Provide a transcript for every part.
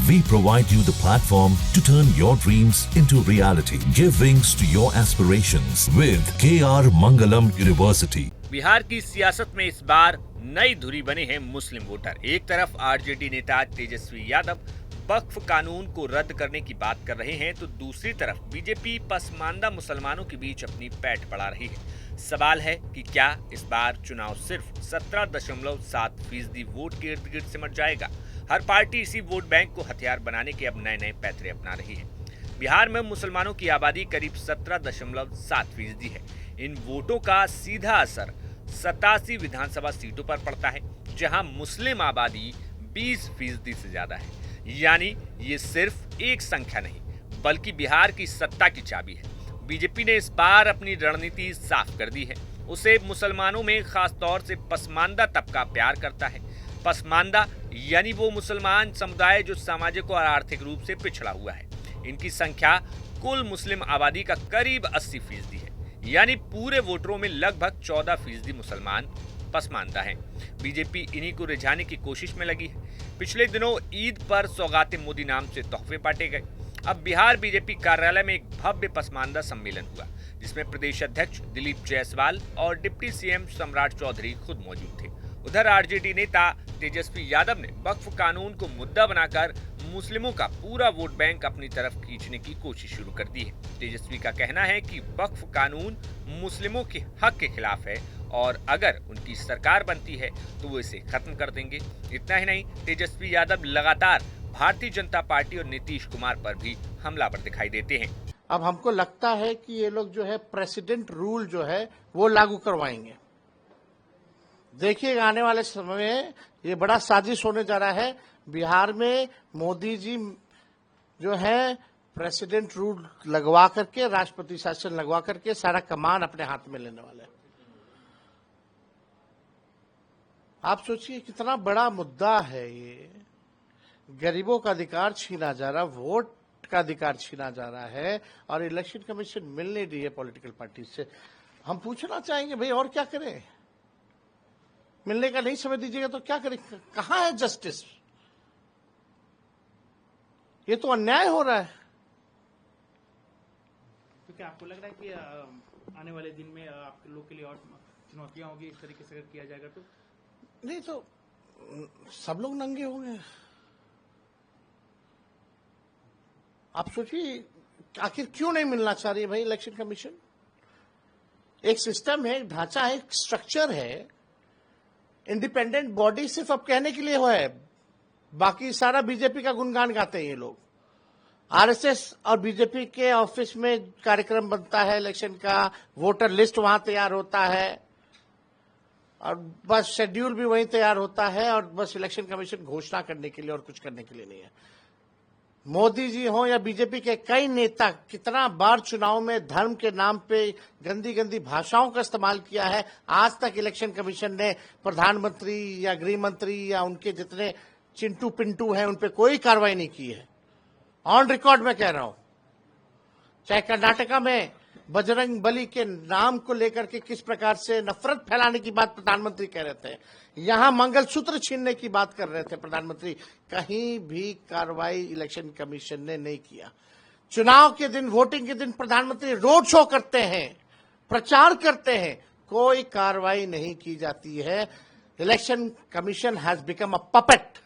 We provide you the platform to turn your dreams into reality. Give wings to your aspirations with KR Mangalam University. Bihar की सियासत में इस बार नई धुरी बने हैं मुस्लिम वोटर। एक तरफ आरजेडी नेता तेजस्वी यादव वक्फ कानून को रद्द करने की बात कर रहे हैं, तो दूसरी तरफ बीजेपी पसमानदा मुसलमानों के बीच अपनी पैठ बढ़ा रही है। सवाल है कि क्या इस बार चुनाव सिर्फ 17.7% वोट के इर्द गिर्द सिमट जाएगा। हर पार्टी इसी वोट बैंक को हथियार बनाने के अब नए नए पैतरे अपना रही है। बिहार में मुसलमानों की आबादी करीब 17.7% है। इन वोटों का सीधा असर 87 विधानसभा सीटों पर पड़ता है, जहां मुस्लिम आबादी 20% से ज्यादा है। यानी ये सिर्फ एक संख्या नहीं, बल्कि बिहार की सत्ता की चाबी है। बीजेपी ने इस बार अपनी रणनीति साफ कर दी है। उसे मुसलमानों में खास तौर से पसमानदा तबका प्यार करता है। पसमानदा यानी वो मुसलमान समुदाय जो सामाजिक और आर्थिक रूप से पिछड़ा हुआ है। इनकी संख्या कुल मुस्लिम आबादी का करीब 80% है, यानी पूरे वोटरों में लगभग 14% मुसलमान पसमानदा हैं। बीजेपी इन्हीं को रिझाने की कोशिश में लगी है। पिछले दिनों ईद पर सौगाते मोदी नाम से तोहफे बांटे गए। अब बिहार बीजेपी कार्यालय में एक भव्य पसमानदा सम्मेलन हुआ, जिसमें प्रदेश अध्यक्ष दिलीप जायसवाल और डिप्टी सीएम सम्राट चौधरी खुद मौजूद थे। उधर आरजेडी नेता तेजस्वी यादव ने वक्फ कानून को मुद्दा बनाकर मुस्लिमों का पूरा वोट बैंक अपनी तरफ खींचने की कोशिश शुरू कर दी है। तेजस्वी का कहना है कि वक्फ कानून मुस्लिमों के हक के खिलाफ है और अगर उनकी सरकार बनती है तो वो इसे खत्म कर देंगे। इतना ही नहीं, तेजस्वी यादव लगातार भारतीय जनता पार्टी और नीतीश कुमार पर भी हमलावर दिखाई देते हैं। अब हमको लगता है कि ये लोग जो है प्रेसिडेंट रूल जो है वो लागू करवाएंगे। देखिए आने वाले समय में ये बड़ा साजिश होने जा रहा है। बिहार में मोदी जी जो है प्रेसिडेंट रूल लगवा करके, राष्ट्रपति शासन लगवा करके सारा कमान अपने हाथ में लेने वाले हैं। आप सोचिए कितना बड़ा मुद्दा है ये। गरीबों का अधिकार छीना जा रहा, वोट का अधिकार छीना जा रहा है और इलेक्शन कमीशन मिल नहीं रही है पॉलिटिकल पार्टी से। हम पूछना चाहेंगे भाई और क्या करें? मिलने का नहीं समय दीजिएगा तो क्या करें? कहां है जस्टिस? ये तो अन्याय हो रहा है। तो क्या आपको लग रहा है कि आने वाले दिन में आप लोग के लिए और चुनौतियां होगी इस तरीके से अगर किया जाएगा तो? नहीं तो सब लोग नंगे होंगे। आप सोचिए आखिर क्यों नहीं मिलना चाह रही है भाई इलेक्शन कमीशन? एक सिस्टम है, एक ढांचा है, एक स्ट्रक्चर है। इंडिपेंडेंट बॉडी सिर्फ अब कहने के लिए हो है, बाकी सारा बीजेपी का गुणगान गाते हैं ये लोग। आरएसएस और बीजेपी के ऑफिस में कार्यक्रम बनता है इलेक्शन का, वोटर लिस्ट वहां तैयार होता है और बस शेड्यूल भी वहीं तैयार होता है और बस इलेक्शन कमीशन घोषणा करने के लिए और कुछ करने के लिए नहीं है। मोदी जी हो या बीजेपी के कई नेता कितना बार चुनाव में धर्म के नाम पे गंदी गंदी भाषाओं का इस्तेमाल किया है। आज तक इलेक्शन कमीशन ने प्रधानमंत्री या गृह मंत्री या उनके जितने चिंटू पिंटू हैं उन पे कोई कार्रवाई नहीं की है। ऑन रिकॉर्ड में कह रहा हूं, चाहे कर्नाटका में बजरंग बली के नाम को लेकर के किस प्रकार से नफरत फैलाने की बात प्रधानमंत्री कह रहे थे, यहां मंगलसूत्र छीनने की बात कर रहे थे प्रधानमंत्री, कहीं भी कार्रवाई इलेक्शन कमीशन ने नहीं किया। चुनाव के दिन, वोटिंग के दिन प्रधानमंत्री रोड शो करते हैं, प्रचार करते हैं, कोई कार्रवाई नहीं की जाती है। Election commission has become a puppet.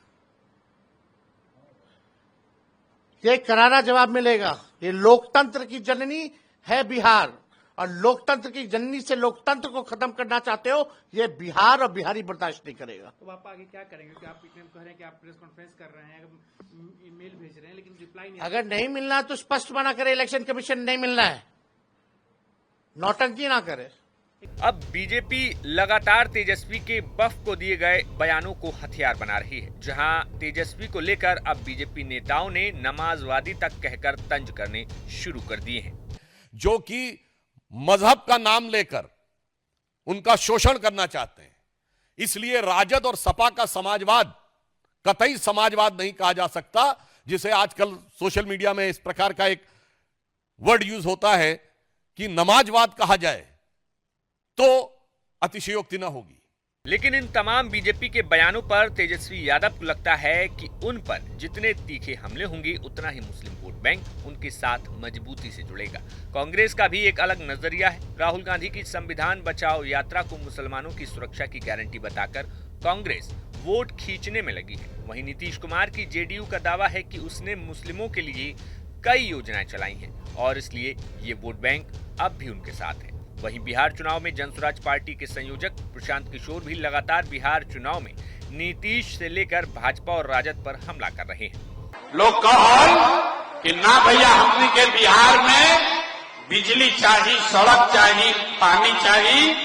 ये करारा जवाब मिलेगा। ये लोकतंत्र की जननी है बिहार और लोकतंत्र की जननी से लोकतंत्र को खत्म करना चाहते हो, ये बिहार और बिहारी बर्दाश्त नहीं करेगा। तो आप आगे क्या करेंगे? कि आप कह रहे हैं कि आप प्रेस कॉन्फ्रेंस कर रहे हैं, ईमेल भेज रहे हैं, लेकिन रिप्लाई नहीं। अगर नहीं मिलना तो स्पष्ट मना करे, इलेक्शन कमीशन नहीं मिलना है, नौटंकी ना करे। अब बीजेपी लगातार तेजस्वी के वक्फ को दिए गए बयानों को हथियार बना रही है। जहां तेजस्वी को लेकर अब बीजेपी नेताओं ने नमाजवादी तक कहकर तंज करने शुरू कर दिए हैं, जो कि मजहब का नाम लेकर उनका शोषण करना चाहते हैं। इसलिए राजद और सपा का समाजवाद कतई समाजवाद नहीं कहा जा सकता, जिसे आजकल सोशल मीडिया में इस प्रकार का एक वर्ड यूज होता है कि नमाजवाद कहा जाए तो अतिशयोक्ति न होगी। लेकिन इन तमाम बीजेपी के बयानों पर तेजस्वी यादव को लगता है कि उन पर जितने तीखे हमले होंगे उतना ही मुस्लिम वोट बैंक उनके साथ मजबूती से जुड़ेगा। कांग्रेस का भी एक अलग नजरिया है। राहुल गांधी की संविधान बचाओ यात्रा को मुसलमानों की सुरक्षा की गारंटी बताकर कांग्रेस वोट खींचने में लगी है। वहीं नीतीश कुमार की जेडीयू का दावा है कि उसने मुस्लिमों के लिए कई योजनाएं चलाई हैं और इसलिए ये वोट बैंक अब भी उनके साथ है। वहीं बिहार चुनाव में जनसुराज पार्टी के संयोजक प्रशांत किशोर भी लगातार बिहार चुनाव में नीतीश से लेकर भाजपा और राजद पर हमला कर रहे हैं। लोग कहल कि ना भैया हमनी के बिहार में बिजली चाहिए, सड़क चाहिए, पानी चाहिए।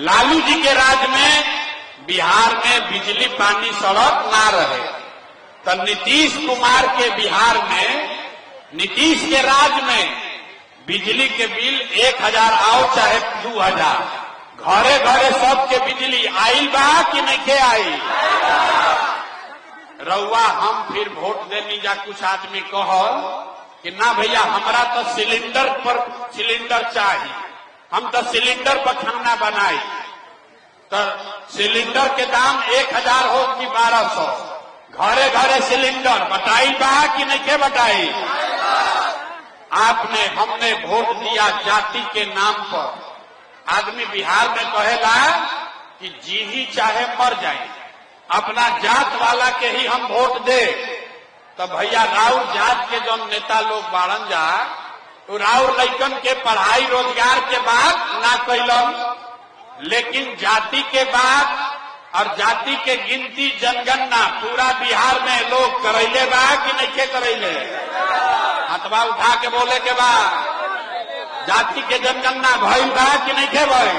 लालू जी के राज में बिहार में बिजली, पानी, सड़क ना रहे तो नीतीश कुमार के बिहार में, नीतीश के राज में बिजली के बिल 1000 आओ चाहे 2000, घरे घरे सबके बिजली आइल बा कि नहीं आई। रउआ हम फिर वोट देनी जा कुछ आदमी कहल कि ना भैया हमरा तो सिलेंडर पर सिलेंडर चाहिए, हम तो सिलेंडर पर खाना बनाई। तो सिलेंडर के दाम 1000 हो कि 1200, घरे घरे सिलेंडर बटाई बा कि नहीं के बटाई। आपने हमने वोट दिया जाति के नाम पर। आदमी बिहार में कहेला कि जी ही चाहे मर जाए, अपना जात वाला के ही हम वोट दे। तो भैया राउर जात के जो नेता लोग बाड़न जा, तो राउर लइकन के पढ़ाई रोजगार के बाद ना कैलन, लेकिन जाति के बाद और जाति के गिनती जनगणना पूरा बिहार में लोग करैले बा कि नहीं के करैले। हथवा उठा के बोले के बाद जाति के जनगणना भइल बा कि नहीं के भइल।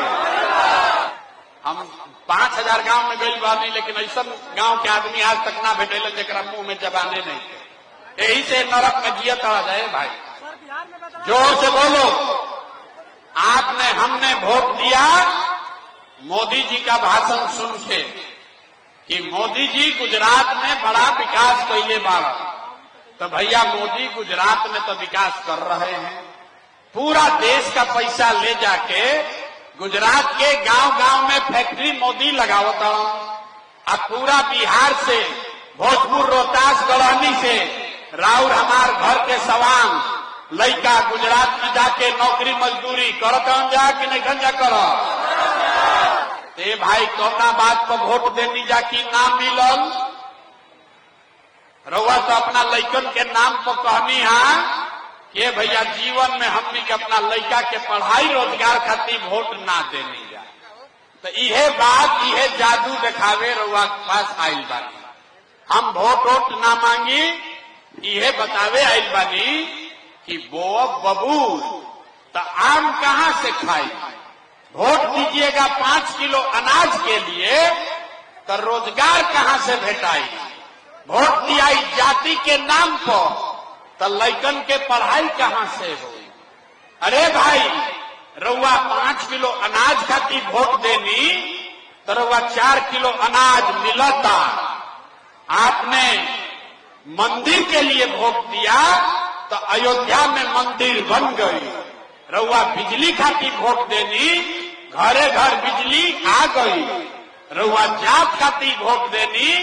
हम 5000 गांव में गइल बानी, लेकिन ऐसा गांव के आदमी आज तक ना भेटेले जेकरा मुंह में जबाने नहीं थे। यही से नरक में जियत आ जाए भाई। जोर से बोलो। आपने हमने वोट दिया मोदी जी का भाषण सुन के कि मोदी जी गुजरात में बड़ा विकास कैले बाड़ा। तो भैया मोदी गुजरात में तो विकास कर रहे हैं, पूरा देश का पैसा ले जाके गुजरात के गांव गांव में फैक्ट्री मोदी लगावता। अब पूरा बिहार से भोजपुर, रोहतास, गढ़हनी से राउर हमार घर के सवांग लड़का गुजरात में जाके नौकरी मजदूरी करत जा कि नहीं धंजा कर। ए भाई कौना बात पर वोट देनी जा कि ना मिलल। रउआ तो अपना लइकन के नाम पर कहनी है कि भैया जीवन में हमनी के अपना लइका के पढ़ाई रोजगार खातिर वोट ना देनी जा। तो इहे बात, इहे जादू दिखावे रउआ के पास आइल बानी। हम वोट ना मांगी, इहे बतावे आइल बानी कि बोअब बबूर तो आम कहां से खाई। वोट दीजिएगा 5 किलो अनाज के लिए तो रोजगार कहां से भेटाई। वोट दिया जाति के नाम पर तो लइकन के पढ़ाई कहां से हो। अरे भाई रउआ 5 किलो अनाज खातिर वोट देनी तो रउआ 4 किलो अनाज मिलता। आपने मंदिर के लिए वोट दिया तो अयोध्या में मंदिर बन गई। रउआ बिजली खातिर वोट देनी, घरे घर बिजली आ गई। रउआ जात खातिर वोट देनी,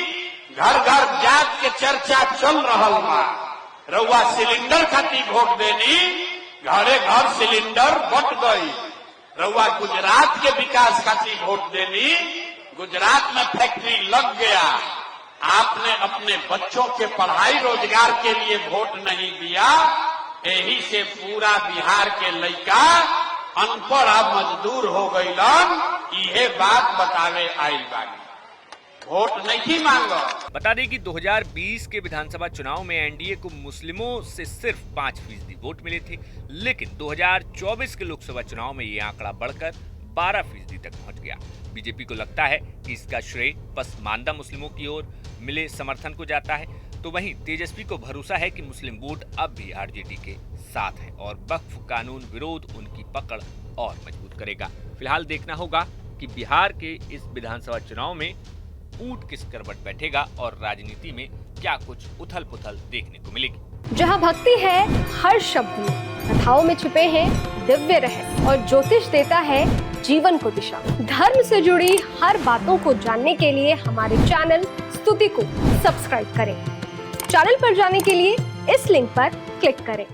घर घर जात के चर्चा चल रहल बा। रउआ सिलेंडर खातिर वोट देनी, घरे घर सिलेंडर बट गई। रउआ गुजरात के विकास खातिर वोट देनी, गुजरात में फैक्ट्री लग गया। आपने अपने बच्चों के पढ़ाई रोजगार के लिए वोट नहीं दिया। यही से पूरा बिहार के लड़का अनपढ़ मजदूर हो गईलन। इहे बात बतावे आइल बानी, वोट नहीं मांगो। बता दें कि 2020 के विधानसभा चुनाव में एनडीए को मुस्लिमों से सिर्फ 5% वोट मिले थे, लेकिन 2024 के लोकसभा चुनाव में ये आंकड़ा बढ़कर 12% तक पहुंच गया। बीजेपी को लगता है कि इसका श्रेय पसमानदा मुस्लिमों की ओर मिले समर्थन को जाता है। तो वहीं तेजस्वी को भरोसा है कि मुस्लिम वोट अब भी आरजेडी के साथ है और वक्फ कानून विरोध उनकी पकड़ और मजबूत करेगा। फिलहाल देखना होगा कि बिहार के इस विधानसभा चुनाव में ऊंट किस करवट बैठेगा और राजनीति में क्या कुछ उथल पुथल देखने को मिलेगी। जहां भक्ति है हर शब्द में, कथाओं में छुपे हैं दिव्य रहस्य और ज्योतिष देता है जीवन को दिशा। धर्म से जुड़ी हर बातों को जानने के लिए हमारे चैनल स्तुति को सब्सक्राइब करें। चैनल पर जाने के लिए इस लिंक पर क्लिक करें।